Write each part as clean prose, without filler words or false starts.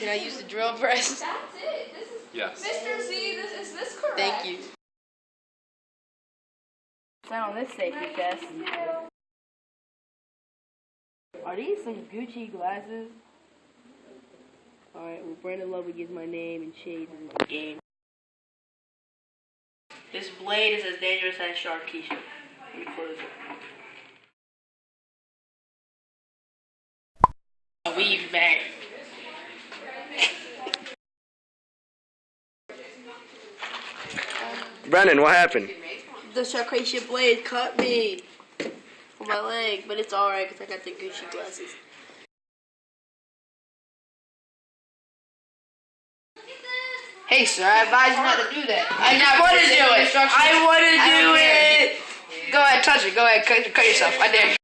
Can I use the drill press? That's it. This is Yes. Mr. Z. Is this correct? Thank you. Found this safety test. Are these some Gucci glasses? Alright, well, Brandon Lover gets my name and shades in my game. This blade is as dangerous as Sharkeisha. Let me close it. A weave back. Brandon, what happened? The Sharkeisha blade cut me on my leg, but it's alright because I got the Gucci glasses. Hey, sir, I advise you not to do that. I want to do it. I want to do it. Go ahead, touch it. Go ahead, cut yourself. I dare you.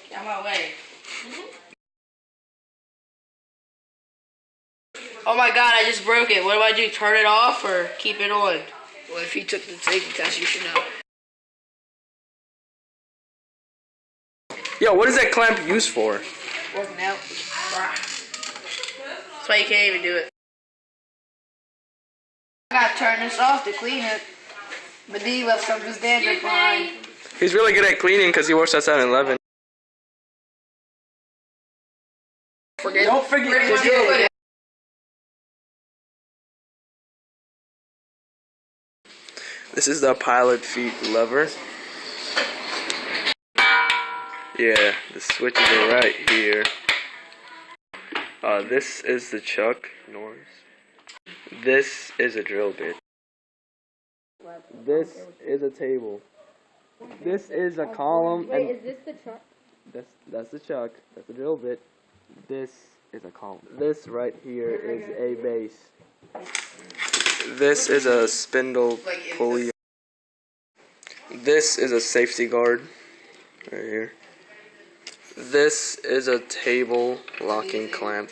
Get out of my way. Oh my god, I just broke it. What do I do? Turn it off or keep it on? Well, if you took the safety test, you should know. Yo, what is that clamp used for? Working out. That's why you can't even do it. I gotta turn this off to clean it. But D left some of his dandruff behind. He's really good at cleaning because he works at 7-Eleven. Don't forget to do it. This is the pilot feet lever. Yeah, the switches are right here. This is the Chuck Norris. This is a drill bit. This is a table. This is a column. Wait, is this the truck? That's the Chuck. That's the drill bit. This is a column. This right here is a base. This is a spindle pulley. This is a safety guard right here. This is a table locking clamp.